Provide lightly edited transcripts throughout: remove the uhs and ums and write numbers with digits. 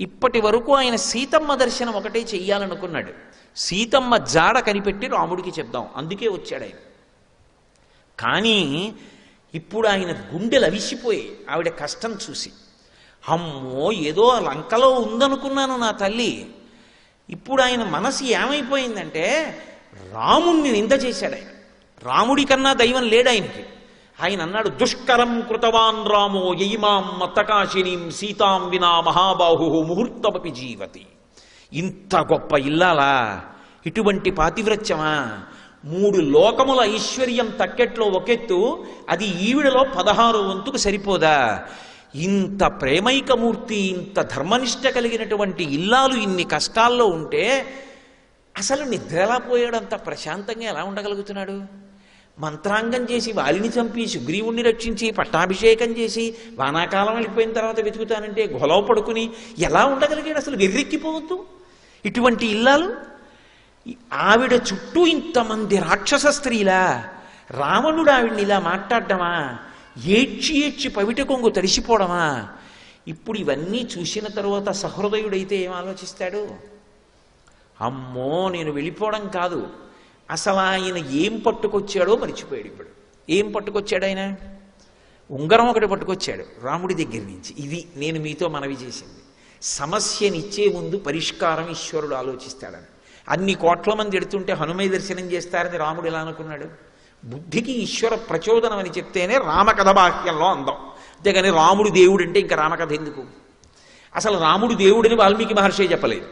ఇప్పటి వరకు ఆయన సీతమ్మ దర్శనం ఒకటే చెయ్యాలనుకున్నాడు. సీతమ్మ జాడ కనిపెట్టి రాముడికి చెప్దాం, అందుకే వచ్చాడు ఆయన. కానీ ఇప్పుడు ఆయన గుండెలు అవిసిపోయి ఆవిడ కష్టం చూసి, అమ్మో ఏదో లంకలో ఉందనుకున్నాను నా తల్లి. ఇప్పుడు ఆయన మనసు ఏమైపోయిందంటే రాముణ్ణి నింద చేశాడు ఆయన. రాముడి కన్నా దైవం లేడు ఆయనకి. ఆయన అన్నాడు, దుష్కరం కృతవాన్ రామో యయిమాం మత్తకాశినీం సీతాం వినా మహాబాహు ముహూర్తమపి జీవతి. ఇంత గొప్ప ఇల్లాలా, ఇటువంటి పాతివ్రత్యమా? 3 లోకముల ఐశ్వర్యం తక్కెట్లో ఒకెత్తు, అది ఈవిడలో 16 వంతుకు సరిపోదా? ఇంత ప్రేమైకమూర్తి, ఇంత ధర్మనిష్ట కలిగినటువంటి ఇల్లాలు ఇన్ని కష్టాల్లో ఉంటే అసలు నిద్రలా పోయాడంత ప్రశాంతంగా ఎలా ఉండగలుగుతున్నాడు? మంత్రాంగం చేసి వాలిని చంపి సుగ్రీవుణ్ణి రక్షించి పట్టాభిషేకం చేసి వానాకాలం వెళ్ళిపోయిన తర్వాత వెతుకుతానంటే గొలవ పడుకుని ఎలా ఉండగలిగాడు? అసలు వెర్రెక్కిపోవద్దు ఇటువంటి ఇల్లాలు. ఆవిడ చుట్టూ ఇంతమంది రాక్షస స్త్రీలా, రావణుడు ఆవిడ్ని ఇలా మాట్లాడటమా? ఏడ్చి ఏడ్చి పవిట కొంగు తడిసిపోవడమా? ఇప్పుడు ఇవన్నీ చూసిన తరువాత సహృదయుడైతే ఏం ఆలోచిస్తాడు? అమ్మో నేను వెళ్ళిపోవడం కాదు, అసలు ఆయన ఏం పట్టుకొచ్చాడో మర్చిపోయాడు. ఇప్పుడు ఏం పట్టుకొచ్చాడు ఆయన? ఉంగరం ఒకటి పట్టుకొచ్చాడు రాముడి దగ్గర నుంచి. ఇది నేను మీతో మనవి చేసింది. సమస్యనిచ్చే ముందు పరిష్కారం ఈశ్వరుడు ఆలోచిస్తాడని. అన్ని కోట్ల మంది ఎడుతుంటే హనుమయ్య దర్శనం చేస్తారని రాముడు ఎలా అనుకున్నాడు? బుద్ధికి ఈశ్వర ప్రచోదనం అని చెప్తేనే రామకథ బాహ్యంలో అందం. అంతేగాని రాముడు దేవుడు అంటే ఇంకా రామకథ ఎందుకు? అసలు రాముడు దేవుడని వాల్మీకి మహర్షి చెప్పలేదు.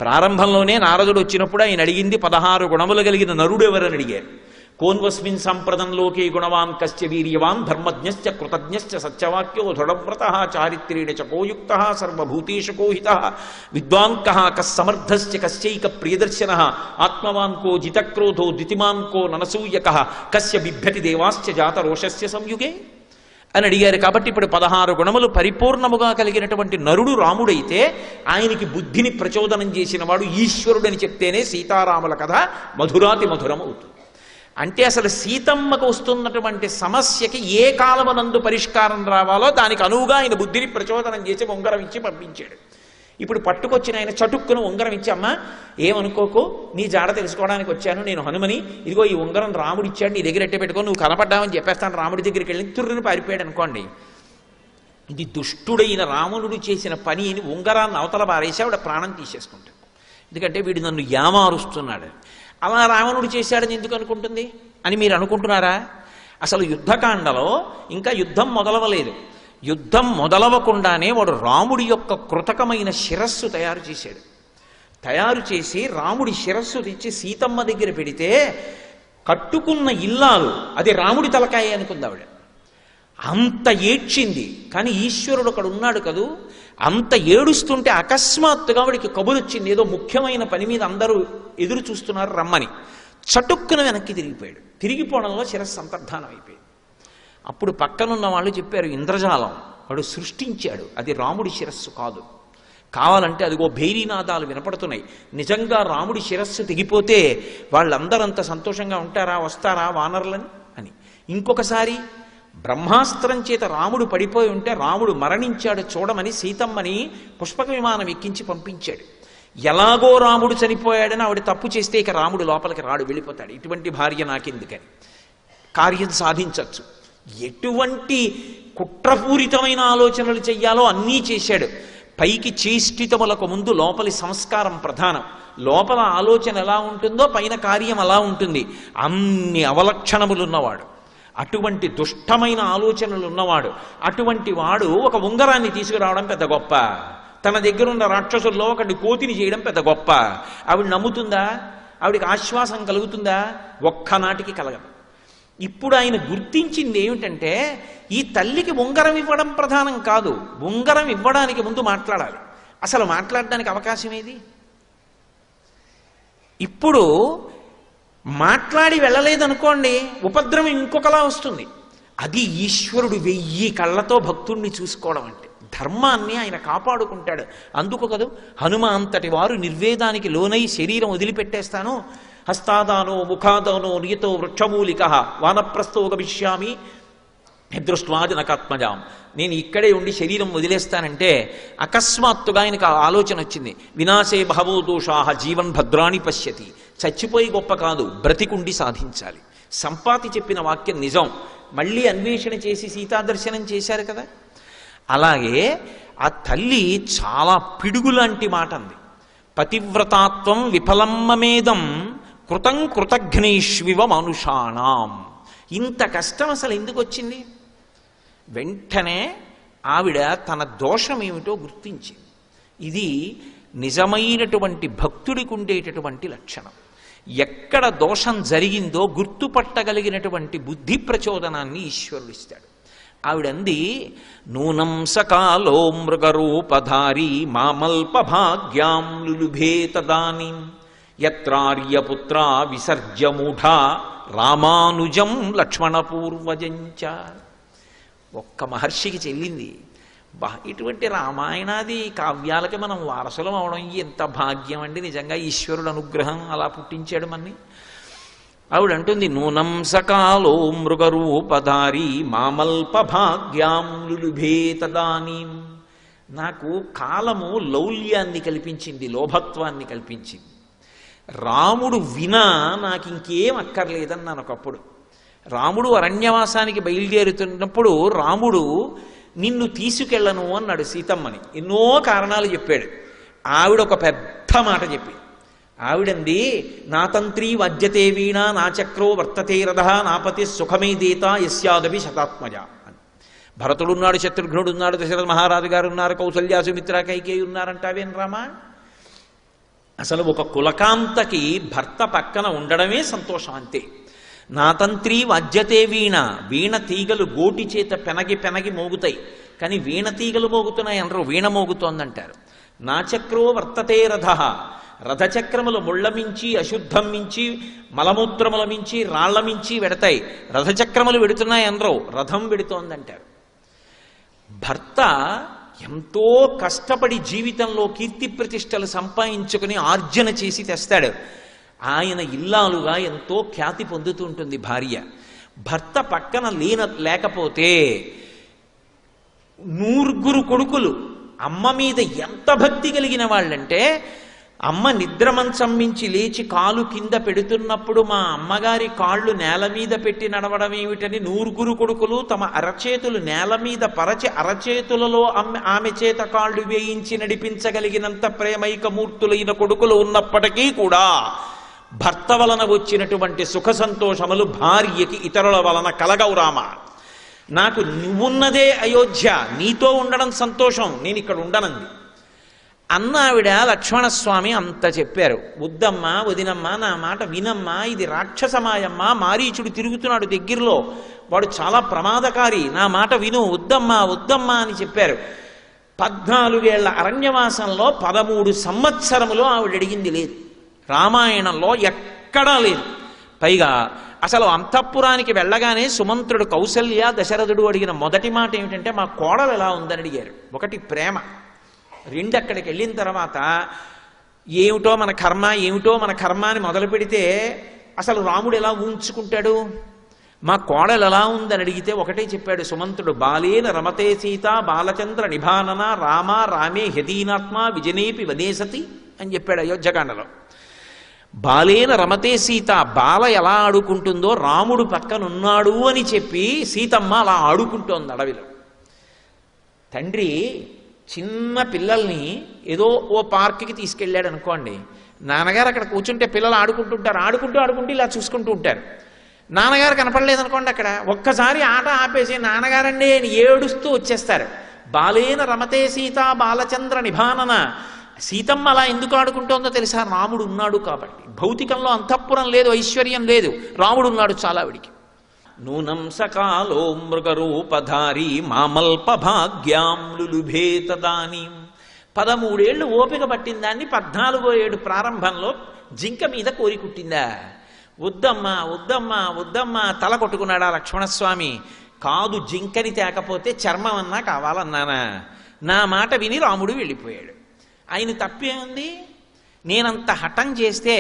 ప్రారంభంలోనే నారదుడు వచ్చినప్పుడు ఆయన అడిగింది 16 గుణములు కలిగిన నరుడు ఎవరని అడిగారు. కోన్వస్మిన్ సంప్రదంలోకే గుణవాన్ కశ్చ వీర్యవాన్ ధర్మజ్ఞశ్చ కృతజ్ఞశ్చ సత్యవాక్యో దృఢవ్రతః చారిత్రేణ చకోయుక్తః సర్వభూతేషు కోహితః విద్వాన్ కః కస్సమర్థశ్చ కశ్చైక ప్రియదర్శనః ఆత్మవాన్ కో జితక్రోధో ద్వితిమాన్ కో ననసూయకః కస్య బిభ్యతి దేవాశ్చ జాతరోషస్య సంయుగే అని అడిగారు. కాబట్టి ఇప్పుడు 16 గుణములు పరిపూర్ణముగా కలిగినటువంటి నరుడు రాముడైతే ఆయనకి బుద్ధిని ప్రచోదనం చేసిన వాడు ఈశ్వరుడని చెప్తేనే సీతారాముల కథ మధురాతి మధురం అవుతుంది. అంటే అసలు సీతమ్మకు వస్తున్నటువంటి సమస్యకి ఏ కాలమునందు పరిష్కారం రావాలో దానికి అనువుగా ఆయన బుద్ధిని ప్రచోదనం చేసి ఉంగరం ఇచ్చి పంపించాడు. ఇప్పుడు పట్టుకొచ్చిన ఆయన చటుక్కును ఉంగరం ఇచ్చి, అమ్మ ఏమనుకోకు, నీ జాడ తెలుసుకోవడానికి వచ్చాను, నేను హనుమని, ఇదిగో ఈ ఉంగరం రాముడు ఇచ్చాడు, నీ దగ్గర ఎట్టే పెట్టుకో, నువ్వు కనపడ్డావని చెప్పేస్తాను. రాముడి దగ్గరికి వెళ్ళి తుర్రుని పారిపోయాడు అనుకోండి. ఇది దుష్టుడైన రావణుడు చేసిన పని అని ఉంగరాన్ని అవతల పారేసి ఆవిడ ప్రాణం తీసేసుకుంటాడు. ఎందుకంటే వీడు నన్ను యామారుస్తున్నాడు. అలా రావణుడు చేశాడని ఎందుకు అనుకుంటుంది అని మీరు అనుకుంటున్నారా? అసలు యుద్ధకాండలో ఇంకా యుద్ధం మొదలవలేదు. యుద్ధం మొదలవకుండానే వాడు రాముడి యొక్క కృతకమైన శిరస్సు తయారు చేశాడు. తయారు చేసి రాముడి శిరస్సు తెచ్చి సీతమ్మ దగ్గర పెడితే కట్టుకున్న ఇల్లాలు అది రాముడి తలకాయ అనుకుంది ఆవిడ. అంత ఏడ్చింది. కానీ ఈశ్వరుడు అక్కడ ఉన్నాడు కదూ. అంత ఏడుస్తుంటే అకస్మాత్తుగా వాడికి కబురు వచ్చింది, ఏదో ముఖ్యమైన పని మీద అందరూ ఎదురు చూస్తున్నారు రమ్మని. చటుక్కున వెనక్కి తిరిగిపోయాడు. తిరిగిపోవడంలో శిరస్సు అంతర్ధానం అయిపోయింది. అప్పుడు పక్కనున్న వాళ్ళు చెప్పారు, ఇంద్రజాలం వాడు సృష్టించాడు, అది రాముడి శిరస్సు కాదు. కావాలంటే అదిగో భైరీనాదాలు వినపడుతున్నాయి. నిజంగా రాముడి శిరస్సు తెగిపోతే వాళ్ళందరంత సంతోషంగా ఉంటారా, వస్తారా వానరులని అని. ఇంకొకసారి బ్రహ్మాస్త్రం చేత రాముడు పడిపోయి ఉంటే రాముడు మరణించాడు చూడమని సీతమ్మని పుష్పక విమానం ఎక్కించి పంపించాడు. ఎలాగో రాముడు చనిపోయాడని ఆవిడ తప్పు చేస్తే ఇక రాముడు లోపలికి రాడు, వెళ్ళిపోతాడు. ఇటువంటి భార్య నాకెందుకని కార్యం సాధించవచ్చు. ఎటువంటి కుట్రపూరితమైన ఆలోచనలు చెయ్యాలో అన్నీ చేశాడు. పైకి చేష్టితములకు ముందు లోపలి సంస్కారం ప్రధానం. లోపల ఆలోచన ఎలా ఉంటుందో పైన కార్యం అలా ఉంటుంది. అన్ని అవలక్షణములున్నవాడు, అటువంటి దుష్టమైన ఆలోచనలు ఉన్నవాడు, అటువంటి వాడు ఒక ఉంగరాన్ని తీసుకురావడం పెద్ద గొప్ప. తన దగ్గర ఉన్న రాక్షసుల్లో ఒకటి కోతిని చేయడం పెద్ద గొప్ప. ఆవిడ నమ్ముతుందా? ఆవిడికి ఆశ్వాసం కలుగుతుందా? ఒక్కనాటికి కలగదు. ఇప్పుడు ఆయన గుర్తించింది ఏమిటంటే ఈ తల్లికి ఉంగరం ఇవ్వడం ప్రధానం కాదు. ఉంగరం ఇవ్వడానికి ముందు మాట్లాడాలి. అసలు మాట్లాడడానికి అవకాశం ఏది? ఇప్పుడు మాట్లాడి వెళ్ళలేదనుకోండి, ఉపద్రవం ఇంకొకలా వస్తుంది. అది ఈశ్వరుడు 1000 కళ్ళతో భక్తుణ్ణి చూసుకోవడం అంటే. ధర్మాన్ని ఆయన కాపాడుకుంటాడు. అందుకు కదూ హనుమ అంతటి వారు నిర్వేదానికి లోనై శరీరం వదిలిపెట్టేస్తాను, హస్తాదానో ముఖాదానో నియతో వృక్షమూలిక వానప్రస్థో గమిష్యామి దృష్ట్వా జనకాత్మజాం, నేను ఇక్కడే ఉండి శరీరం వదిలేస్తానంటే అకస్మాత్తుగా ఆయనకు ఆలోచన వచ్చింది. వినాశే బహవో దోషాః జీవన్ భద్రాణి పశ్యతి. చచ్చిపోయి గొప్ప కాదు, బ్రతికుండి సాధించాలి. సంపాతి చెప్పిన వాక్యం నిజం. మళ్ళీ అన్వేషణ చేసి సీతాదర్శనం చేశారు కదా. అలాగే ఆ తల్లి చాలా పిడుగులాంటి మాట అంది. పతివ్రతాత్వం విఫలమ్మమేదం కృతం కృతఘ్నేష్వివ మనుషాణం. ఇంత కష్టం అసలు ఎందుకు వచ్చింది? వెంటనే ఆవిడ తన దోషం ఏమిటో గుర్తించింది. ఇది నిజమైనటువంటి భక్తుడికి ఉండేటటువంటి లక్షణం. ఎక్కడ దోషం జరిగిందో గుర్తుపట్టగలిగినటువంటి బుద్ధి ప్రచోదనాన్ని ఈశ్వరుడు ఇస్తాడు. ఆవిడంది, నూనం సకాలో మృగరూపధారి మామల్ప భాగ్యాం లులుభే తదానీం యత్రార్యపుత్ర విసర్జ్యమూఢా రామానుజం లక్ష్మణపూర్వజంచ. ఒక్క మహర్షికి చెల్లింది. ఇటువంటి రామాయణాది కావ్యాలకి మనం వారసులం అవడం ఎంత భాగ్యం అండి. నిజంగా ఈశ్వరుడు అనుగ్రహం అలా పుట్టించాడు మన్ని. ఆవిడంటుంది, నూనం సకాలో మృగరూపధారి మామల్ప భాగ్యాం లులుభే తదానీం. నాకు కాలము లౌల్యాన్ని కల్పించింది, లోభత్వాన్ని కల్పించింది. రాముడు వినా నాకు ఇంకేం అక్కర్లేదన్నాను ఒకప్పుడు. రాముడు అరణ్యవాసానికి బయలుదేరుతున్నప్పుడు రాముడు నిన్ను తీసుకెళ్ళను అన్నాడు సీతమ్మని. ఎన్నో కారణాలు చెప్పాడు. ఆవిడ ఒక పెద్ద మాట చెప్పి, ఆవిడంది, నా తంత్రి వజ్యతే వీణ నా చక్రో వర్తతే రథ నాపతి సుఖమే దేత యస్యాదపి శతాత్మజ అని. భరతుడున్నాడు, శత్రుఘ్నుడున్నాడు, దశరథ మహారాజు గారు ఉన్నారు, కౌసల్య సుమిత్ర కైకేయి ఉన్నారంటావేం రామా? అసలు ఒక కులకాంతకి భర్త పక్కన ఉండడమే సంతోషం, అంతే. నా తంత్రి వజ్యతే వీణ, వీణ తీగలు గోటి చేత పెనగి పెనగి మోగుతాయి, కానీ వీణ తీగలు మోగుతున్నాయి అనరు, వీణ మోగుతోందంటారు. నా చక్రో వర్తతే రథ, రథచక్రములు ముళ్ల మించి, అశుద్ధం మించి, మలమూత్రముల మించి, రాళ్ల మించి వెడతాయి. రథచక్రములు వెడుతున్నాయి అనరు, రథం వెడుతోందంటారు. భర్త ఎంతో కష్టపడి జీవితంలో కీర్తి ప్రతిష్టలు సంపాదించుకుని ఆర్జన చేసి తెస్తాడు. ఆయన ఇల్లాలుగా ఎంతో ఖ్యాతి పొందుతుంటుంది భార్య. భర్త పక్కన లేకపోతే 100 కొడుకులు అమ్మ మీద ఎంత భక్తి కలిగిన వాళ్ళంటే, అమ్మ నిద్ర మంచం మించి లేచి కాలు కింద పెడుతున్నప్పుడు మా అమ్మగారి కాళ్ళు నేల మీద పెట్టి నడవడం ఏమిటని 100 కొడుకులు తమ అరచేతులు నేల మీద పరచి అరచేతులలో ఆమె చేత కాళ్ళు వేయించి నడిపించగలిగినంత ప్రేమైకమూర్తులైన కొడుకులు ఉన్నప్పటికీ కూడా భర్త వలన వచ్చినటువంటి సుఖ సంతోషములు భార్యకి ఇతరుల వలన కలగవు రామా. నాకు నువ్వున్నదే అయోధ్య, నీతో ఉండడం సంతోషం, నేను ఇక్కడ ఉండనంది అన్న ఆవిడ. లక్ష్మణస్వామి అంత చెప్పారు, వద్దమ్మా వదినమ్మా నా మాట వినమ్మా, ఇది రాక్షసమాయమ్మా, మారీచుడు తిరుగుతున్నాడు దగ్గరలో, వాడు చాలా ప్రమాదకారి, నా మాట విను, వద్దమ్మా వద్దమ్మా అని చెప్పారు. 14 ఏళ్ల అరణ్యవాసంలో 13 సంవత్సరములో ఆవిడ అడిగింది లేదు, రామాయణంలో ఎక్కడా లేదు. పైగా అసలు అంతఃపురానికి వెళ్ళగానే సుమంత్రుడు కౌసల్య దశరథుడు అడిగిన మొదటి మాట ఏమిటంటే, మా కోడలు ఎలా ఉందని అడిగారు. ఒకటి ప్రేమ, 2 అక్కడికి వెళ్ళిన తర్వాత ఏమిటో మన కర్మ ఏమిటో మన కర్మ అని మొదలు పెడితే అసలు రాముడు ఎలా ఊహించుకుంటాడు? మా కోడలు ఎలా ఉందని అడిగితే ఒకటే చెప్పాడు సుమంత్రుడు, బాలేన రమతే సీత బాలచంద్ర నిభానన రామ రామే హ్యదీనాత్మ విజనేపి వదేసతి అని చెప్పాడు అయోధ్యకాండలో. బాలేన రమతే సీత, బాల ఎలా ఆడుకుంటుందో రాముడు పక్కనున్నాడు అని చెప్పి సీతమ్మ అలా ఆడుకుంటోంది అడవిలో. తండ్రి చిన్న పిల్లల్ని ఏదో ఓ పార్క్కి తీసుకెళ్ళాడు అనుకోండి, నాన్నగారు అక్కడ కూర్చుంటే పిల్లలు ఆడుకుంటుంటారు, ఆడుకుంటూ ఇలా చూసుకుంటూ ఉంటారు. నాన్నగారు కనపడలేదనుకోండి, అక్కడ ఒక్కసారి ఆట ఆపేసి నాన్నగారండి అని ఏడుస్తూ వచ్చేస్తారు. బాలేన రమతే సీత బాలచంద్ర నిభానన. సీతమ్మ అలా ఎందుకు ఆడుకుంటోందో తెలుసా? రాముడు ఉన్నాడు కాబట్టి. భౌతికంలో అంతఃపురం లేదు, ఐశ్వర్యం లేదు, రాముడు ఉన్నాడు చాలా ఆవిడికి. నూనం సకాలో మృగరూపధారి మామల్ప భాగ్యాం లులుభే తదానీం. 13 ఏళ్ళు ఓపిక పట్టిన దాన్ని 14వ ఏడు ప్రారంభంలో జింక మీద కోరికుట్టిందా? వద్దమ్మా వద్దమ్మా వద్దమ్మా తల కొట్టుకున్నాడా లక్ష్మణస్వామి. కాదు, జింకని తేకపోతే చర్మం అన్నా కావాలన్నానా? నా మాట విని రాముడు వెళ్ళిపోయాడు. ఆయన తప్పేముంది? నేనంత హఠం చేస్తే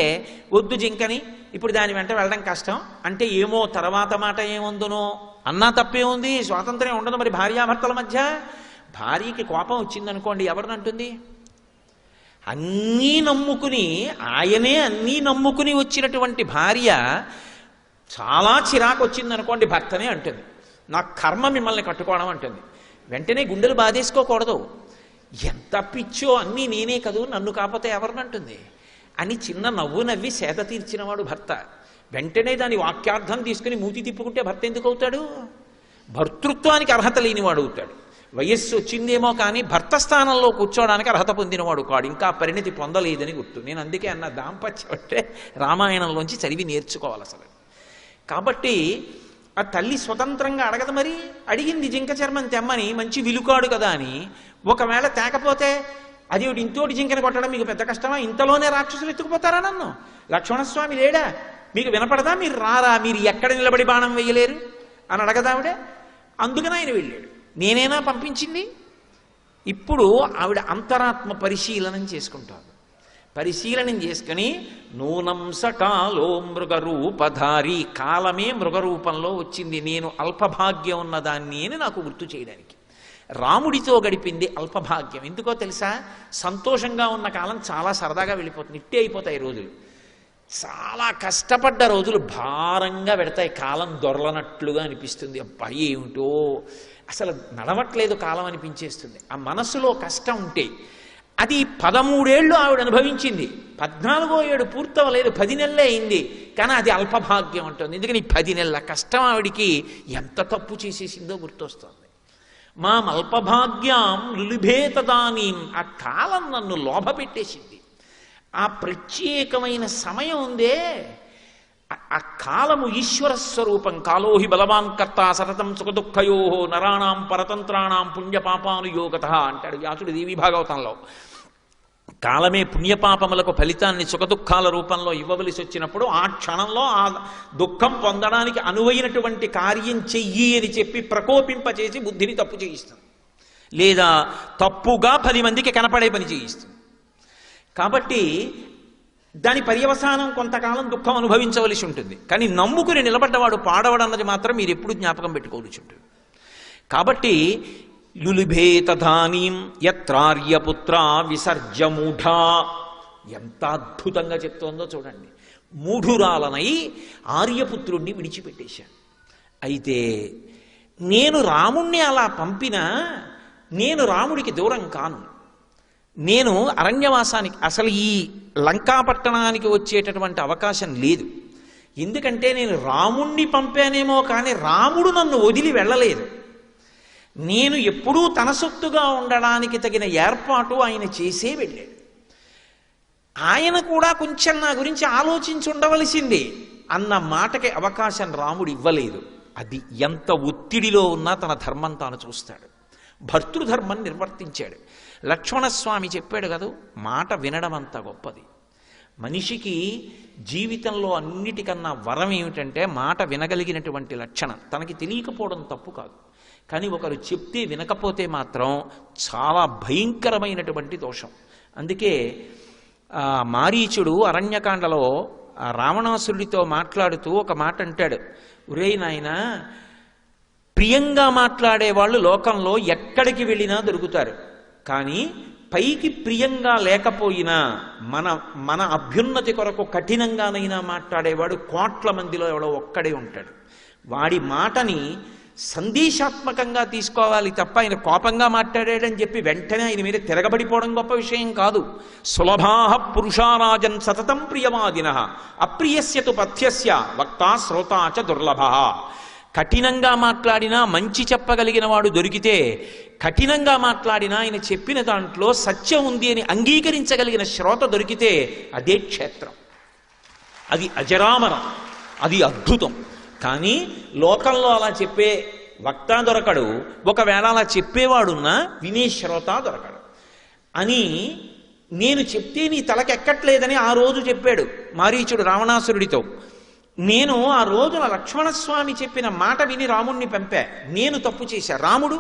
వద్దు జింకని, ఇప్పుడు దాని వెంట వెళ్ళడం కష్టం అంటే ఏమో తర్వాత మాట ఏముందునో అన్నా తప్పే ఉంది, స్వాతంత్ర్యం ఉండదు మరి భార్యాభర్తల మధ్య. భార్యకి కోపం వచ్చిందనుకోండి, ఎవరిని అంటుంది? అన్నీ నమ్ముకుని, ఆయనే అన్నీ నమ్ముకుని వచ్చినటువంటి భార్య చాలా చిరాకు వచ్చిందనుకోండి, భర్తనే అంటుంది, నా కర్మ మిమ్మల్ని కట్టుకోవడం అంటుంది. వెంటనే గుండెలు బాధేసుకోకూడదు. ఎంత పిచ్చో, అన్నీ నేనే కదూ, నన్ను కాకపోతే ఎవరినంటుంది అని చిన్న నవ్వు నవ్వి సేద తీర్చినవాడు భర్త. వెంటనే దాని వాక్యార్థం తీసుకుని మూతి తిప్పుకుంటే భర్త ఎందుకు అవుతాడు? భర్తృత్వానికి అర్హత లేనివాడు అవుతాడు. వయస్సు వచ్చిందేమో కానీ భర్త స్థానంలో కూర్చోవడానికి అర్హత పొందినవాడు కాడు, ఇంకా పరిణతి పొందలేదని గుర్తు. నేను అందుకే అన్న, దాంపత్యం అంటే రామాయణంలోంచి చదివి నేర్చుకోవాలి అసలు. కాబట్టి ఆ తల్లి స్వతంత్రంగా అడగదు. మరి అడిగింది జింక చర్మం తెమ్మని, మంచి విలుకాడు కదా అని. ఒకవేళ తేకపోతే అది ఇంతోటి జింకని కొట్టడం మీకు పెద్ద కష్టమా? ఇంతలోనే రాక్షసులు ఎత్తుకుపోతారా నన్ను? లక్ష్మణస్వామి లేడా? మీకు వినపడదా? మీరు రారా? మీరు ఎక్కడ నిలబడి బాణం వేయలేరు అని అడగదావిడే. అందుకని ఆయన వెళ్ళాడు. నేనేనా పంపించింది? ఇప్పుడు ఆవిడ అంతరాత్మ పరిశీలనం చేసుకుంటారు. పరిశీలనం చేసుకుని, నూనం సకాలో మృగరూపధారి, కాలమే మృగరూపంలో వచ్చింది, నేను అల్పభాగ్యం ఉన్నదాన్ని అని నాకు గుర్తు చేయడానికి. రాముడితో గడిపింది అల్పభాగ్యం. ఎందుకో తెలుసా? సంతోషంగా ఉన్న కాలం చాలా సరదాగా వెళ్ళిపోతుంది, ఇట్టే అయిపోతాయి రోజులు. చాలా కష్టపడ్డ రోజులు భారంగా పెడతాయి, కాలం దొరలనట్లుగా అనిపిస్తుంది. అబ్బా ఏమిటో అసలు నడవట్లేదు కాలం అనిపించేస్తుంది. ఆ మనసులో కష్టం ఉంటే అది 13 ఏళ్ళు ఆవిడ అనుభవించింది. 14వ ఏడు పూర్తవలేదు, 10 నెలలే అయింది. కానీ అది అల్పభాగ్యం అంటుంది. ఎందుకని 10 నెలల కష్టం ఆవిడికి ఎంత తప్పు చేసేసిందో గుర్తొస్తుంది. మా అల్పభాగ్యం లులిభేతదానీం, ఆ కాలం నన్ను లోభ పెట్టేసింది. ఆ ప్రత్యేకమైన సమయం ఉందే, ఆ కాలము ఈశ్వర స్వరూపం. కాలోహి బలవాన్ కర్త సతతం సుఖదుఃఖయో నరాణాం పరతంత్రాణం పుణ్యపాపానుయోగత అంటాడు వ్యాసుడు దేవీ భాగవతంలో. కాలమే పుణ్యపాపములకు ఫలితాన్ని సుఖదుఖాల రూపంలో ఇవ్వవలసి వచ్చినప్పుడు ఆ క్షణంలో ఆ దుఃఖం పొందడానికి అనువైనటువంటి కార్యం చెయ్యి అని చెప్పి ప్రకోపింపచేసి బుద్ధిని తప్పు చేయిస్తుంది, లేదా తప్పుగా 10 మందికి కనపడే పని చేయిస్తుంది. కాబట్టి దాని పర్యవసానం కొంతకాలం దుఃఖం అనుభవించవలసి ఉంటుంది. కానీ నమ్ముకుని నిలబడ్డవాడు పాడవడన్నది మాత్రం మీరు ఎప్పుడు జ్ఞాపకం పెట్టుకోవలసి ఉంటుంది. కాబట్టి లులిభేతధానీం యత్రార్యపుత్ర విసర్జమూఢా, ఎంత అద్భుతంగా చెప్తోందో చూడండి. మూఢురాలనై ఆర్యపుత్రుణ్ణి విడిచిపెట్టేశాను. అయితే నేను రాముణ్ణి అలా పంపినా నేను రాముడికి దూరం కాను. నేను అరణ్యవాసానికి, అసలు ఈ లంకాపట్టణానికి వచ్చేటటువంటి అవకాశం లేదు. ఎందుకంటే నేను రాముణ్ణి పంపానేమో కానీ రాముడు నన్ను వదిలి వెళ్ళలేదు. నేను ఎప్పుడూ తన సొత్తుగా ఉండడానికి తగిన ఏర్పాటు ఆయన చేసే వెళ్ళాడు. ఆయన కూడా కొంచెం నా గురించి ఆలోచించి ఉండవలసింది అన్న మాటకి అవకాశం రాముడు ఇవ్వలేదు. అది ఎంత ఒత్తిడిలో ఉన్నా తన ధర్మం తాను చూస్తాడు. భర్తృధర్మం నిర్వర్తించాడు. లక్ష్మణస్వామి చెప్పాడు కదా, మాట వినడం అంత గొప్పది. మనిషికి జీవితంలో అన్నిటికన్నా వరం ఏమిటంటే మాట వినగలిగినటువంటి లక్షణం. తనకి తెలియకపోవడం తప్పు కాదు, కానీ ఒకరు చెప్తే వినకపోతే మాత్రం చాలా భయంకరమైనటువంటి దోషం. అందుకే మారీచుడు అరణ్యకాండలో రావణాసురుడితో మాట్లాడుతూ ఒక మాట అంటాడు, ఒరేయ్ నాయనా, ప్రియంగా మాట్లాడేవాళ్ళు లోకంలో ఎక్కడికి వెళ్ళినా దొరుకుతారు, కానీ పైకి ప్రియంగా లేకపోయినా మన అభ్యున్నతి కొరకు కఠినంగానైనా మాట్లాడేవాడు కోట్ల మందిలో ఎవడో ఒక్కడే ఉంటాడు. వాడి మాటని సందేశాత్మకంగా తీసుకోవాలి తప్ప ఆయన కోపంగా మాట్లాడాడని చెప్పి వెంటనే ఆయన మీద తిరగబడిపోవడం గొప్ప విషయం కాదు. సులభాః పురుషారాజన్ సతతం ప్రియవాదినః అప్రియస్యతు పథ్యస్య వక్తా శ్రోతా చ దుర్లభః. కఠినంగా మాట్లాడినా మంచి చెప్పగలిగిన వాడు దొరికితే, కఠినంగా మాట్లాడినా ఆయన చెప్పిన దాంట్లో సత్యం ఉంది అని అంగీకరించగలిగిన శ్రోత దొరికితే అదే క్షేత్రం, అది అజరామరం, అది అద్భుతం. కానీ లోకంలో అలా చెప్పే వక్త దొరకడు, ఒకవేళ అలా చెప్పేవాడున్నా వినే శ్రోత దొరకడు. అని నేను చెప్తే నీ తలకెక్కట్లేదని ఆ రోజు చెప్పాడు మారీచుడు రావణాసురుడితో. నేను ఆ రోజున లక్ష్మణస్వామి చెప్పిన మాట విని రాముణ్ణి పంపా, నేను తప్పు చేశా, రాముడు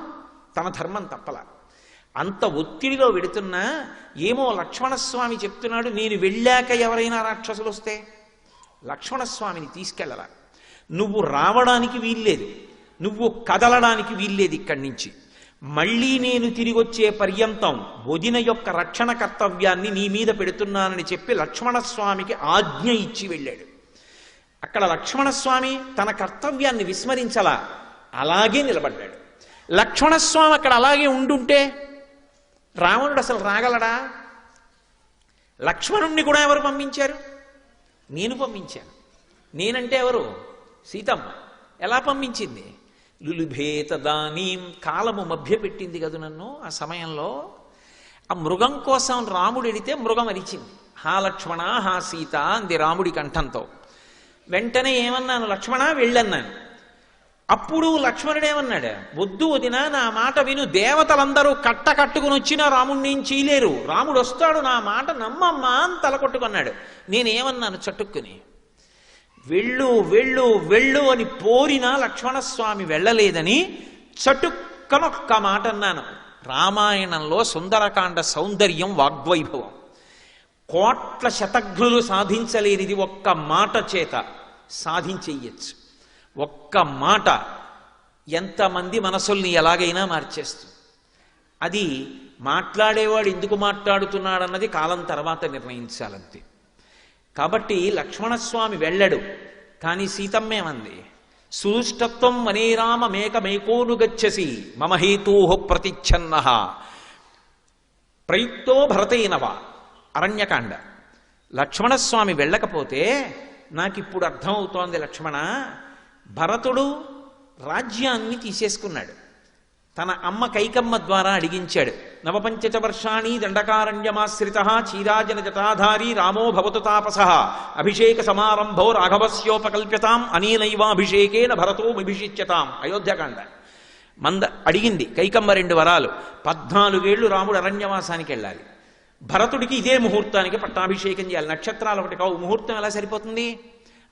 తన ధర్మం తప్పలా. అంత ఒత్తిడిలో వెడుతున్నా ఏమో లక్ష్మణస్వామి చెప్తున్నాడు, నేను వెళ్ళాక ఎవరైనా రాక్షసులు వస్తే లక్ష్మణస్వామిని తీసుకెళ్ళరా, నువ్వు రావడానికి వీల్లేదు, నువ్వు కదలడానికి వీల్లేదు ఇక్కడి నుంచి. మళ్ళీ నేను తిరిగి వచ్చే పర్యంతం వదిన యొక్క రక్షణ కర్తవ్యాన్ని నీ మీద పెడుతున్నానని చెప్పి లక్ష్మణస్వామికి ఆజ్ఞ ఇచ్చి వెళ్ళాడు. అక్కడ లక్ష్మణస్వామి తన కర్తవ్యాన్ని విస్మరించలా, అలాగే నిలబడ్డాడు. లక్ష్మణస్వామి అక్కడ అలాగే ఉండుంటే రావణుడు అసలు రాగలడా? లక్ష్మణుణ్ణి కూడా ఎవరు పంపించారు? నేను పంపించాను. నేనంటే ఎవరు? సీతమ్మ. ఎలా పంపించింది? లులుభేత దానీం, కాలము మభ్యపెట్టింది కదా నన్ను. ఆ సమయంలో ఆ మృగం కోసం రాముడు ఎడితే మృగం అరిచింది. హా లక్ష్మణ హా సీత అంది రాముడి కంఠంతో. వెంటనే ఏమన్నాను? లక్ష్మణ వెళ్ళన్నాను. అప్పుడు లక్ష్మణుడేమన్నాడు? వద్దు వదినా, నా మాట విను. దేవతలందరూ కట్టుకుని వచ్చినా రాముడిని ఏం చేయలేరు. రాముడు వస్తాడు, నా మాట నమ్మమ్మా అని తలకొట్టుకున్నాడు. నేనేమన్నాను చటుక్కుని? వెళ్ళు వెళ్ళు వెళ్ళు అని పోరినా లక్ష్మణస్వామి వెళ్ళలేదని చటుక్కనొక్క మాట అన్నాను. రామాయణంలో సుందరకాండ సౌందర్యం వాగ్వైభవం. కోట్ల శతఘ్నులు సాధించలేనిది ఒక్క మాట చేత సాధించేయచ్చు. ఒక్క మాట ఎంతమంది మనసుల్ని ఎలాగైనా మార్చేస్తుంది. అది మాట్లాడేవాడు ఎందుకు మాట్లాడుతున్నాడన్నది కాలం తర్వాత నిర్ణయించాలంతే. కాబట్టి లక్ష్మణస్వామి వెళ్ళడు. కానీ సీతమ్మేమంది? సుష్టత్వం వనేరామ మేకమేకోను గచ్చసి మమ హేతూ ప్రతిచ్ఛన్న ప్రయుక్తో భరతేనవ. అరణ్యకాండ. లక్ష్మణస్వామి వెళ్ళకపోతే నాకిప్పుడు అర్థమవుతోంది లక్ష్మణ, భరతుడు రాజ్యాన్ని తీసేసుకున్నాడు. తన అమ్మ కైకమ్మ ద్వారా అడిగించాడు. నవపంచచ వర్షాణి దండకారణ్యమాశ్రిత చీరాజన జటాధారీ రామో భవతు తాపస అభిషేక సమారంభో రాఘవస్యోపకల్ప్యతాం అనీనైవాభిషేకేన భరతో విభిషిచ్యతాం. అయోధ్యకాండ. అడిగింది కైకమ్మ 2 వరాలు. 14 ఏళ్లు రాముడు అరణ్యవాసానికి వెళ్ళాలి. భరతుడికి ఇదే ముహూర్తానికి పట్టాభిషేకం చేయాలి. నక్షత్రాలు ఒకటి కావు. ముహూర్తం ఎలా సరిపోతుంది?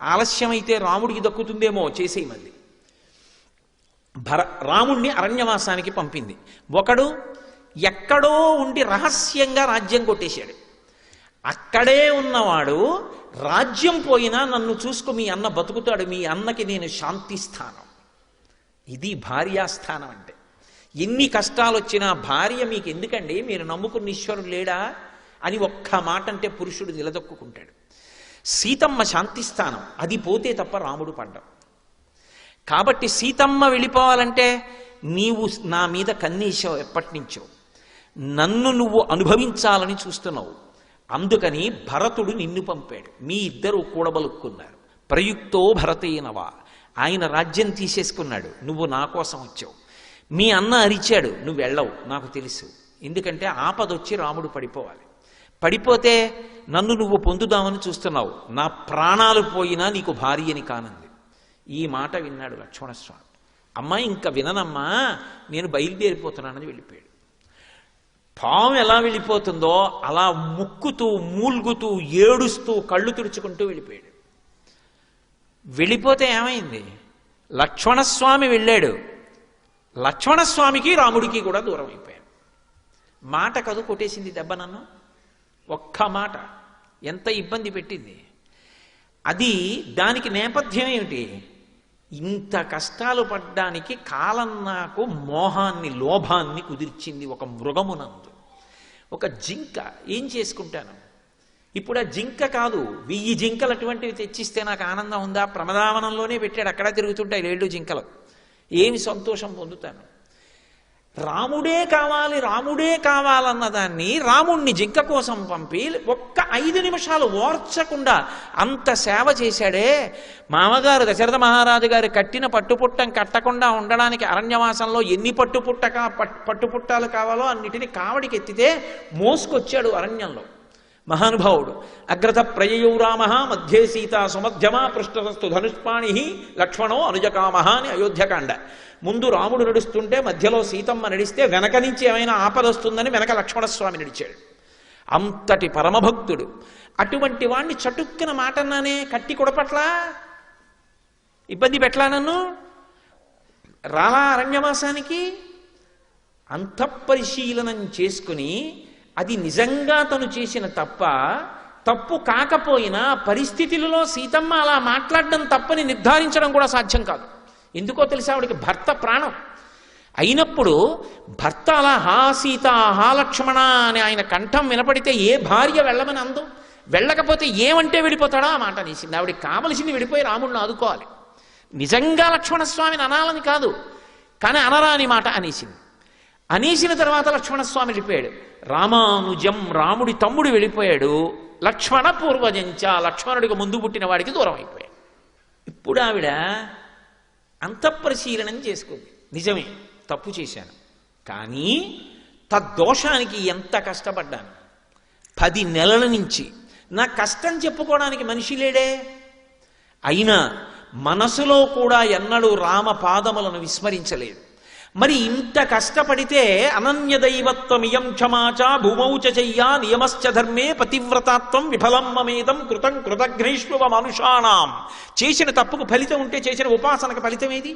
ఆలస్యమైతే రాముడికి దక్కుతుందేమో, చేసేయమంది. రాముణ్ణి అరణ్యవాసానికి పంపింది. ఒకడు ఎక్కడో ఉండి రహస్యంగా రాజ్యం కొట్టేశాడు. అక్కడే ఉన్నవాడు రాజ్యం పోయినా నన్ను చూసుకో, మీ అన్న బతుకుతాడు, మీ అన్నకి నేను శాంతి స్థానం. ఇది భార్యాస్థానం అంటే. ఎన్ని కష్టాలు వచ్చినా భార్య మీకు ఎందుకండి, మీరు నమ్ముకున్న ఈశ్వరుడు లేడా అని ఒక్క మాట అంటే పురుషుడు నిలదొక్కుంటాడు. సీతమ్మ శాంతిస్థానం. అది పోతే తప్ప రాముడు పడ్డం. కాబట్టి సీతమ్మ వెళ్ళిపోవాలంటే నీవు నా మీద కన్నీశావు ఎప్పటి నుంచో, నన్ను నువ్వు అనుభవించాలని చూస్తున్నావు. అందుకని భరతుడు నిన్ను పంపాడు. మీ ఇద్దరు కూడబలుక్కున్నారు. ప్రయుక్తో భరతేనవా. ఆయన రాజ్యం తీసేసుకున్నాడు, నువ్వు నా కోసం వచ్చావు. మీ అన్న అరిచాడు, నువ్వు వెళ్ళవు, నాకు తెలుసు. ఎందుకంటే ఆపదొచ్చి రాముడు పడిపోవాలి. పడిపోతే నన్ను నువ్వు పొందుదామని చూస్తున్నావు. నా ప్రాణాలు పోయినా నీకు భార్యని కానంది. ఈ మాట విన్నాడు లక్ష్మణస్వామి. అమ్మా ఇంకా విననమ్మా, నేను బయలుదేరిపోతున్నానని వెళ్ళిపోయాడు. పాము ఎలా వెళ్ళిపోతుందో అలా ముక్కుతూ మూల్గుతూ ఏడుస్తూ కళ్ళు తుడుచుకుంటూ వెళ్ళిపోయాడు. వెళ్ళిపోతే ఏమైంది? లక్ష్మణస్వామి వెళ్ళాడు. లక్ష్మణస్వామికి రాముడికి కూడా దూరం అయిపోయాడు. మాట కదు కొట్టేసింది దెబ్బ నన్ను. ఒక్క మాట ఎంత ఇబ్బంది పెట్టింది. అది దానికి నేపథ్యం ఏమిటి? ఇంత కష్టాలు పడ్డానికి కాలం నాకు మోహాన్ని లోభాన్ని కుదిర్చింది. ఒక మృగమునందు ఒక జింక. ఏం చేసుకుంటాను ఇప్పుడు? ఆ జింక కాదు, 1000 జింకలు అటువంటివి తెచ్చిస్తే నాకు ఆనందం ఉందా? ప్రమదావనంలోనే పెట్టాడు, అక్కడ తిరుగుతుంటాయి 7 జింకలు. ఏమి సంతోషం పొందుతాను? రాముడే కావాలి రాముడే కావాలన్న దాన్ని రాముణ్ణి జింక కోసం పంపి ఒక్క 5 నిమిషాలు ఓర్చకుండా అంత సేవ చేశాడే. మామగారు దశరథ మహారాజు గారు కట్టిన పట్టుపుట్టం కట్టకుండా ఉండడానికి అరణ్యవాసంలో ఎన్ని పట్టుపుట్టాలు కావాలో అన్నిటినీ కావడికి ఎత్తితే మోసుకొచ్చాడు అరణ్యంలో మహానుభావుడు. అగ్రత ప్రయయౌ రామ మధ్యే సీత సుమధ్యమా పృష్ఠస్తు ధనుష్పాణి లక్ష్మణో అనుజకామహ అని అయోధ్యకాండ. ముందు రాముడు నడుస్తుంటే మధ్యలో సీతమ్మ నడిస్తే వెనక నుంచి ఏమైనా ఆపదొస్తుందని వెనక లక్ష్మణస్వామి నడిచాడు. అంతటి పరమభక్తుడు. అటువంటి వాణ్ణి చటుక్కున మాటన్నానే కట్టి కొడపట్లా, ఇబ్బంది పెట్లా, నన్ను రాలా అరణ్యవాసానికి. అంతఃపరిశీలనం చేసుకుని అది నిజంగా తను చేసిన తప్పు కాకపోయినా పరిస్థితులలో సీతమ్మ అలా మాట్లాడడం తప్పని నిర్ధారించడం కూడా సాధ్యం కాదు. ఎందుకో తెలిసి ఆవిడికి భర్త ప్రాణం. అయినప్పుడు భర్త అలా హా సీత హా లక్ష్మణ అని ఆయన కంఠం వినపడితే ఏ భార్య వెళ్ళమని అందు, వెళ్ళకపోతే ఏమంటే వెళ్ళిపోతాడో ఆ మాట అనేసింది. ఆవిడికి కావలసింది వెళ్ళిపోయి రాముడిని ఆదుకోవాలి. నిజంగా లక్ష్మణస్వామిని అనాలని కాదు, కానీ అనరాని మాట అనేసింది. అనేసిన తర్వాత లక్ష్మణస్వామి వెళ్ళిపోయాడు. రామానుజం, రాముడి తమ్ముడు వెళ్ళిపోయాడు. లక్ష్మణ పూర్వజంచ, లక్ష్మణుడికి ముందు పుట్టిన వాడికి దూరం అయిపోయాడు. ఇప్పుడు ఆవిడ అంతఃపరిశీలనం చేసుకుంది. నిజమే, తప్పు చేశాను, కానీ తద్దోషానికి ఎంత కష్టపడ్డాను. 10 నెలల నుంచి నా కష్టం చెప్పుకోవడానికి మనిషి లేడే. అయినా మనసులో కూడా ఎన్నడూ రామ పాదములను విస్మరించలేదు. మరి ఇంత కష్టపడితే అనన్య దైవత్వమియం క్షమాచ భూమౌచ చెయ్యా నియమశ్చ ధర్మే పతివ్రతాత్వం విఫలం మమేదం కృతం కృతఘ్నేష్వ మనుషాణం. చేసిన తప్పుకు ఫలితం ఉంటే చేసిన ఉపాసనకు ఫలితం ఏది?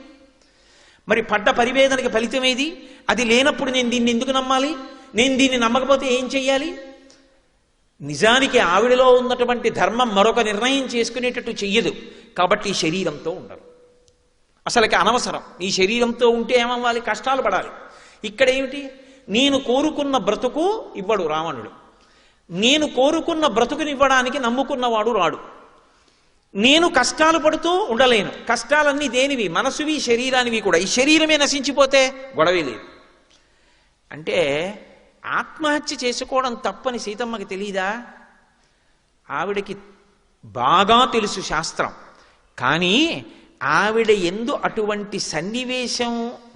మరి పడ్డ పరివేదనకి ఫలితం ఏది? అది లేనప్పుడు నేను దీన్ని ఎందుకు నమ్మాలి? నేను దీన్ని నమ్మకపోతే ఏం చెయ్యాలి? నిజానికి ఆవిడలో ఉన్నటువంటి ధర్మం మరొక నిర్ణయం చేసుకునేటట్టు చెయ్యదు. కాబట్టి ఈ శరీరంతో ఉండరు, అసలుకి అనవసరం. ఈ శరీరంతో ఉంటే ఏమవ్వాలి? కష్టాలు పడాలి. ఇక్కడ ఏమిటి? నేను కోరుకున్న బ్రతుకు ఇవ్వడు రావణుడు. నేను కోరుకున్న బ్రతుకునివ్వడానికి నమ్ముకున్నవాడు రాడు. నేను కష్టాలు పడుతూ ఉండలేను. కష్టాలన్నీ దేనివి? మనసువి, శరీరానివి కూడా. ఈ శరీరమే నశించిపోతే గొడవే లేదు. అంటే ఆత్మహత్య చేసుకోవడం తప్పని సీతమ్మకి తెలీదా? ఆవిడకి బాగా తెలుసు శాస్త్రం. కానీ ఆవిడ ఎందు అటువంటి సన్నివేశం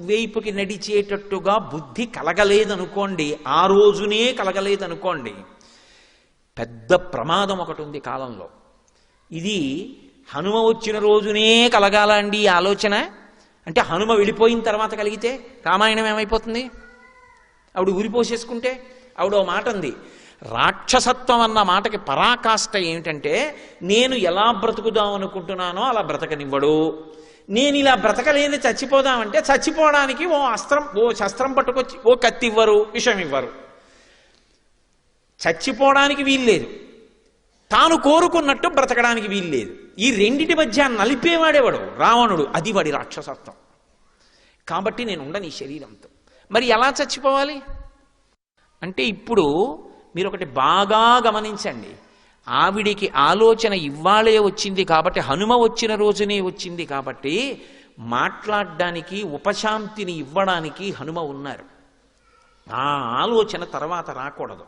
వైపుకి నడిచేటట్టుగా బుద్ధి కలగలేదనుకోండి, ఆ రోజునే కలగలేదనుకోండి, పెద్ద ప్రమాదం ఒకటి ఉంది కాలంలో. ఇది హనుమ వచ్చిన రోజునే కలగాల అండి ఆలోచన. అంటే హనుమ వెళ్ళిపోయిన తర్వాత కలిగితే రామాయణం ఏమైపోతుంది? ఆవిడ ఊరిపోసేసుకుంటే. ఆవిడ ఓ మాట అంది, రాక్షసత్వం అన్న మాటకి పరాకాష్ట ఏమిటంటే, నేను ఎలా బ్రతుకుదాం అనుకుంటున్నానో అలా బ్రతకనివ్వడు. నేను ఇలా బ్రతకలేని చచ్చిపోదామంటే చచ్చిపోవడానికి ఓ శస్త్రం పట్టుకొచ్చి ఓ కత్తి ఇవ్వరు, విషం ఇవ్వరు. చచ్చిపోవడానికి వీల్లేదు, తాను కోరుకున్నట్టు బ్రతకడానికి వీల్లేదు. ఈ రెండిటి మధ్య నలిపేవాడేవాడు రావణుడు. అది వాడి రాక్షసత్వం. కాబట్టి నేను ఉండను ఈ శరీరంతో. మరి ఎలా చచ్చిపోవాలి అంటే, ఇప్పుడు మీరు ఒకటి బాగా గమనించండి. ఆవిడికి ఆలోచన ఇవ్వాలే వచ్చింది కాబట్టి, హనుమ వచ్చిన రోజునే వచ్చింది కాబట్టి, మాట్లాడడానికి ఉపశాంతిని ఇవ్వడానికి హనుమ ఉన్నారు. ఆ ఆలోచన తర్వాత రాకూడదు,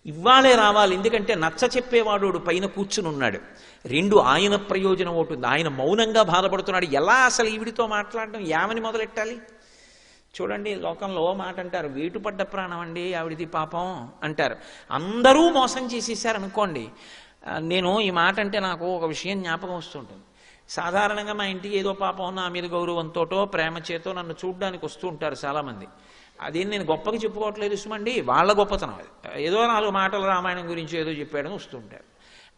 ఇవ్వాలే రావాలి. ఎందుకంటే నచ్చ చెప్పేవాడు పైన కూర్చుని ఉన్నాడు. 2 ఆయన ప్రయోజనం అవుతుంది. ఆయన మౌనంగా బాధపడుతున్నాడు. ఎలా అసలు ఈవిడితో మాట్లాడడం, ఏమని మొదలెట్టాలి? చూడండి, లోకంలో మాట అంటారు, వేటుపడ్డ ప్రాణం అండి ఆవిడిది పాపం అంటారు. అందరూ మోసం చేసేసారనుకోండి. నేను ఈ మాట అంటే నాకు ఒక విషయం జ్ఞాపకం వస్తుంటుంది. సాధారణంగా మా ఇంటికి ఏదో పాపం నా మీద గౌరవంతోటో ప్రేమ చేతో నన్ను చూడడానికి వస్తూ ఉంటారు చాలామంది. అదేం నేను గొప్పగా చెప్పుకోవట్లేదు సుమండి, వాళ్ళ గొప్పతనం అది. ఏదో 4 మాటలు రామాయణం గురించి ఏదో చెప్పాడని వస్తుంటారు.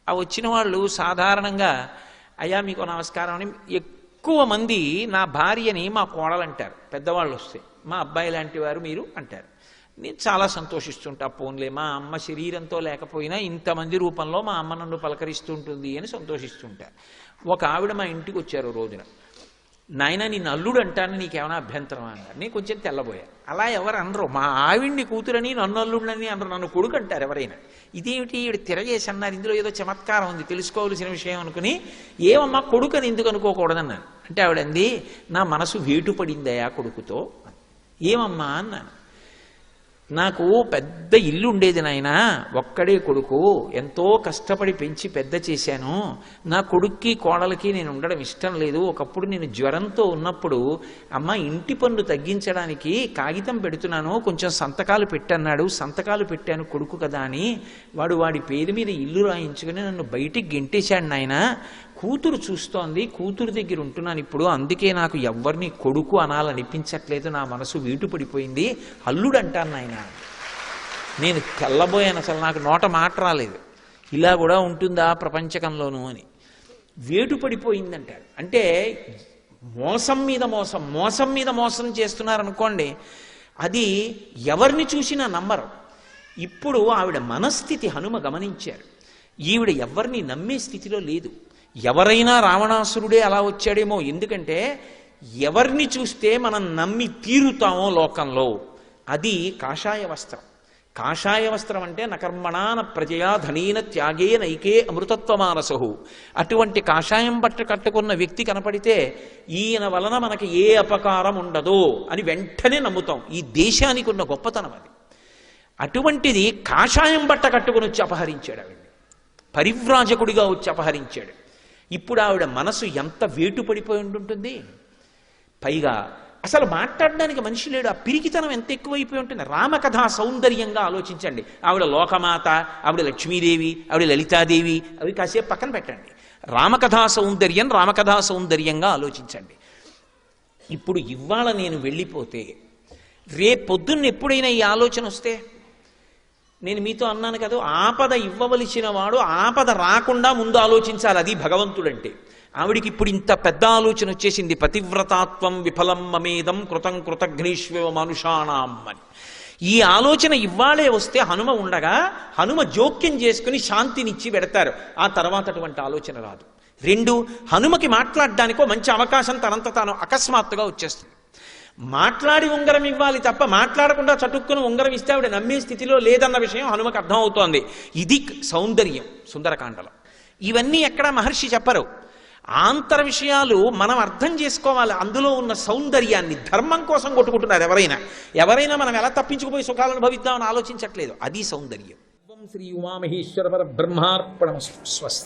ఆ వచ్చిన వాళ్ళు సాధారణంగా అయ్యా మీకు నమస్కారం అని, ఎక్కువ మంది నా భార్యని మా కోడలంటారు. పెద్దవాళ్ళు వస్తే మా అబ్బాయి లాంటి వారు మీరు అంటారు. నేను చాలా సంతోషిస్తుంటా. పోన్లే, మా అమ్మ శరీరంతో లేకపోయినా ఇంతమంది రూపంలో మా అమ్మ నన్ను పలకరిస్తుంటుంది అని సంతోషిస్తుంటా. ఒక ఆవిడ మా ఇంటికి వచ్చారు రోజున. నాయన నీ నల్లుడు అంటాను, నీకేమైనా అభ్యంతరం అన్నారు. నేను కొంచెం తెల్లబోయా. అలా ఎవరు అనరు, మా ఆవిడ్ని కూతురని నన్ను అల్లుడిని అనరు, నన్ను కొడుకు అంటారు ఎవరైనా. ఇదేమిటి ఈవిడ తిరగేసి అన్నారు, ఇందులో ఏదో చమత్కారం ఉంది, తెలుసుకోవాల్సిన విషయం అనుకుని, ఏమమ్మా కొడుకుని ఎందుకు అనుకోకూడదన్నాను. అంటే ఆవిడంది, నా మనసు వేటు పడిందయా కొడుకుతో. ఏమమ్మా అన్నాను. నాకు పెద్ద ఇల్లు ఉండేది నాయన, ఒక్కడే కొడుకు, ఎంతో కష్టపడి పెంచి పెద్ద చేశాను. నా కొడుక్కి కోడలికి నేను ఉండడం ఇష్టం లేదు. ఒకప్పుడు నేను జ్వరంతో ఉన్నప్పుడు అమ్మ ఇంటి పన్ను తగ్గించడానికి కాగితం పెడుతున్నాను, కొంచెం సంతకాలు పెట్టన్నాడు. సంతకాలు పెట్టాను కొడుకు కదా అని. వాడి పేరు మీద ఇల్లు రాయించుకుని నన్ను బయటికి గెంటేశాడు నాయన. కూతురు చూస్తోంది, కూతురు దగ్గర ఉంటున్నాను ఇప్పుడు, అందుకే నాకు ఎవరిని కొడుకు అనాలనిపించట్లేదు, నా మనసు వీటు పడిపోయింది, అల్లుడు అంటాను నాయన. నేను తెల్లబోయాను, అసలు నాకు నోట మాట రాలేదు. ఇలా కూడా ఉంటుందా ప్రపంచకంలోనూ అని. వేటు పడిపోయిందంటాడు. అంటే మోసం మీద మోసం, మోసం మీద మోసం చేస్తున్నారనుకోండి, అది ఎవరిని చూసినా నమ్మరు. ఇప్పుడు ఆవిడ మనస్థితి హనుమ గమనించారు. ఈవిడ ఎవరిని నమ్మే స్థితిలో లేదు. ఎవరైనా రావణాసురుడే అలా వచ్చాడేమో, ఎందుకంటే ఎవరిని చూస్తే మనం నమ్మి తీరుతామో లోకంలో అది కాషాయ వస్త్రం. కాషాయ వస్త్రం అంటే నకర్మణాన ప్రజయా ధనీన త్యాగే నైకే అమృతత్వమానసహు. అటువంటి కాషాయం బట్ట కట్టుకున్న వ్యక్తి కనపడితే ఈయన వలన మనకి ఏ అపకారం ఉండదు అని వెంటనే నమ్ముతాం. ఈ దేశానికి ఉన్న గొప్పతనం అది. అటువంటిది కాషాయం బట్ట కట్టుకుని వచ్చి అపహరించాడు ఆవిడ్ని, పరివ్రాజకుడిగా వచ్చి అపహరించాడు. ఇప్పుడు ఆవిడ మనసు ఎంత వేటు పడిపోయి ఉంటుంటుంది. పైగా అసలు మాట్లాడడానికి మనిషి లేడు. ఆ పిరికితనం ఎంత ఎక్కువైపోయి ఉంటుంది. రామకథా సౌందర్యంగా ఆలోచించండి. ఆవిడ లోకమాత, ఆవిడ లక్ష్మీదేవి, ఆవిడ లలితాదేవి, అవి కాసేపు పక్కన పెట్టండి. రామకథా సౌందర్యంగా ఆలోచించండి. ఇప్పుడు ఇవాళ నేను వెళ్ళిపోతే రేపొద్దున్న ఎప్పుడైనా ఈ ఆలోచన వస్తే, నేను మీతో అన్నాను కదా, ఆపద ఇవ్వవలసిన వాడు ఆపద రాకుండా ముందు ఆలోచించాలి. అది భగవంతుడంటే. ఆవిడికి ఇప్పుడు ఇంత పెద్ద ఆలోచన వచ్చేసింది. పతివ్రతాత్వం విఫలం మమేదం కృతం కృతఘ్నేష్వ మనుషాణం అని. ఈ ఆలోచన ఇవ్వాలే వస్తే హనుమ ఉండగా హనుమ జోక్యం చేసుకుని శాంతినిచ్చి పెడతారు. ఆ తర్వాత అటువంటి ఆలోచన రాదు. 2, హనుమకి మాట్లాడడానికో మంచి అవకాశం తనంత తాను అకస్మాత్తుగా వచ్చేస్తుంది. మాట్లాడి ఉంగరం ఇవ్వాలి తప్ప మాట్లాడకుండా చటుక్కును ఉంగరం ఇస్తే ఆవిడ నమ్మే స్థితిలో లేదన్న విషయం హనుమకు అర్థమవుతోంది. ఇది సౌందర్యం సుందరకాండలో. ఇవన్నీ ఎక్కడ మహర్షి చెప్పరు. ఆంతర విషయాలు మనం అర్థం చేసుకోవాలి. అందులో ఉన్న సౌందర్యాన్ని. ధర్మం కోసం కొట్టుకుంటున్నారు ఎవరైనా మనం ఎలా తప్పించుకుపోయి సుఖాలను అనుభవిద్దామని ఆలోచించట్లేదు. అది సౌందర్యం. శ్రీ ఉమామహేశ్వర పరబ్రహ్మార్పణమస్తు. స్వస్తి.